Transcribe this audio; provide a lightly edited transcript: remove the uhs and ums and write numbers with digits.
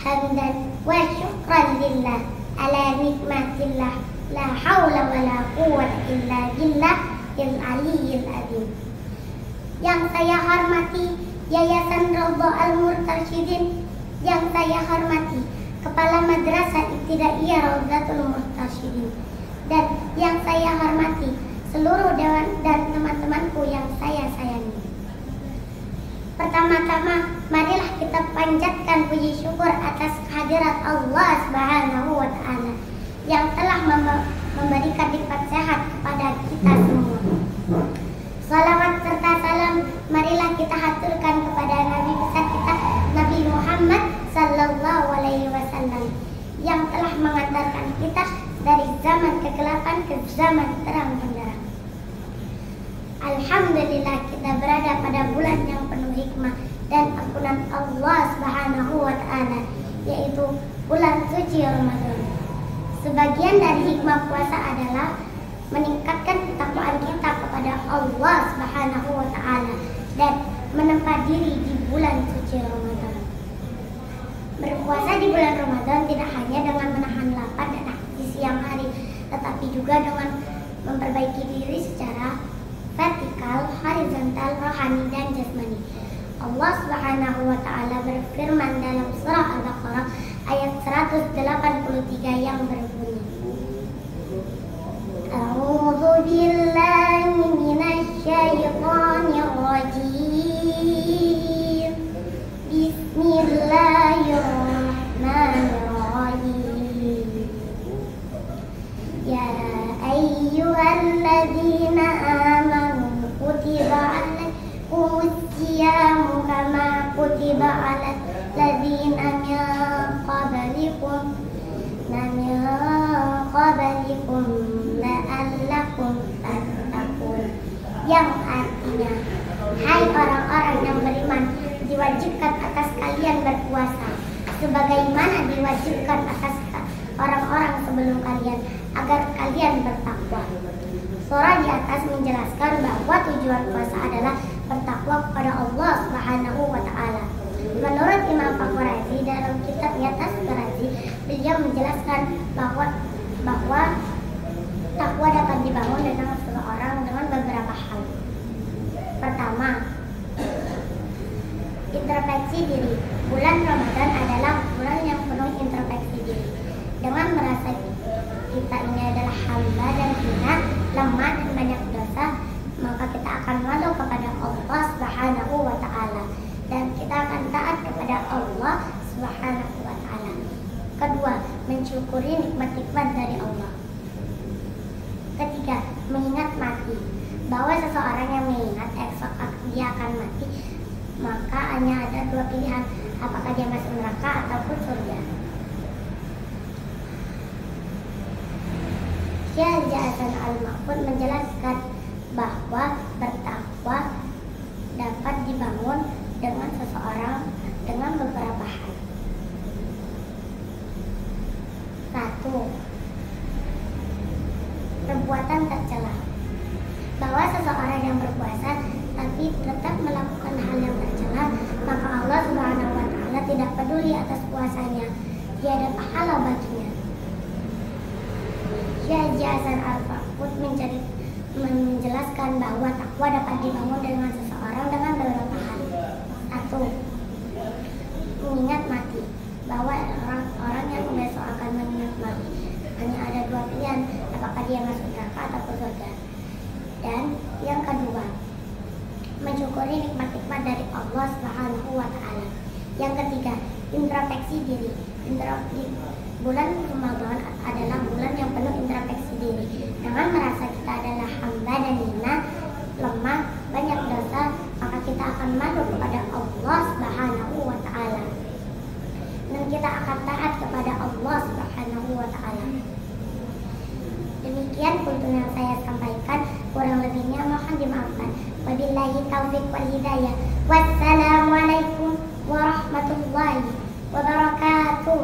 hamdan wa syukran lillah ala nikmatillah la haula wa la quwwata illa billah al-aliyyil azim. Yang saya hormati Yayasan Rawdhah Al-Murtasyidin, yang saya hormati Kepala Madrasah Ibtidaiyah Rawdatul Murtasyidin, dan yang saya hormati seluruh dewan dan teman-temanku yang saya sayangi. Pertama-tama, marilah kita panjatkan puji syukur atas kehadirat Allah Subhanahu wa Ta'ala yang telah memberikan nikmat sehat kepada kita semua. Salawat serta salam marilah kita haturkan kepada Nabi besar kita, Nabi Muhammad Sallallahu Alaihi Wasallam, yang telah mengantarkan kita dari zaman kegelapan ke zaman terang benderang. Alhamdulillah, kita berada pada bulan yang penuh hikmah dan ampunan Allah Subhanahu wa Ta'ala, yaitu bulan suci Ramadan. Sebagian dari hikmah puasa adalah meningkatkan ketakwaan kita kepada Allah Subhanahu wa Ta'ala dan menempa diri di bulan suci Ramadan. Berpuasa di bulan Ramadan tidak hanya dengan menahan lapar dan di siang hari, tetapi juga dengan memperbaiki diri secara vertikal, horizontal, rohani, dan jasmani. Allah Subhanahu wa Ta'ala berfirman dalam surah Al-Baqarah ayat 183 yang berbunyi, A'udzu billahi minasy syaithanir rajim. Bismillahirrahmanirrahim. Ya ayyuhalladzina amanu kutiba alaikumus siyamu kama kutiba alal ladzina min qablikum la'allakum tattaqun, yang artinya, hai orang-orang yang beriman, diwajibkan atas kalian berpuasa sebagaimana diwajibkan atas orang-orang sebelum kalian agar kalian bertakwa. Surah di atas menjelaskan bahwa tujuan puasa adalah bertakwa kepada Allah Subhanahu wa Ta'ala. Menurut Imam Fakhr Razi dalam kitabnya Tazkirah Razi, beliau menjelaskan bahwa takwa dapat dibangun dengan seseorang dengan beberapa hal. Pertama, introspeksi diri. Bulan Ramadan adalah bulan yang penuh introspeksi diri. Dengan merasa kita ini adalah hamba dan hina, lemah dan banyak dosa, maka kita akan malu kepada Allah Subhanahu wa Ta'ala dan kita akan taat kepada Allah Subhanahu wa Ta'ala. Kedua, mensyukuri nikmat-nikmat dari Allah. Ketiga, mengingat mati. Bahwa seseorang yang mengingat esok dia akan mati, maka hanya ada dua pilihan, apakah dia masuk neraka ataupun surga. Syekh Hasan Al-Mahfud menjelaskan bahwa bertakwa dapat dibangun dengan seseorang dengan beberapa hal. Satu, perbuatan tercela. Bahwa seseorang yang berpuasa tapi tetap melakukan hal yang tercela, maka Allah Subhanahu wa Ta'ala tidak peduli atas puasanya, tiada pahala baginya. Syekh Hasan Al-Mahfud menjelaskan bahwa takwa dapat dibangun dengan seseorang dengan beberapa hal. Satu, mengingat mati. Bahwa orang yang besok akan mengingat mati, hanya ada dua pilihan, apakah dia masuk neraka atau surga. Dan yang kedua, mensyukuri nikmat-nikmat dari Allah Subhanahu wa Ta'ala. Yang ketiga, introspeksi diri. Bulan Ramadan adalah bulan yang penuh introspeksi diri. Dengan merasa kita adalah hamba dan hina, lemah, banyak dosa, maka kita akan malu kepada Allah Subhanahu wa Ta'ala dan kita akan taat kepada Allah Subhanahu wa Ta'ala. Demikian untuk yang saya sampaikan, kurang lebihnya mohon dimaafkan. Wabillahi taufiq wal hidayah. Wassalamualaikum warahmatullahi wabarakatuh.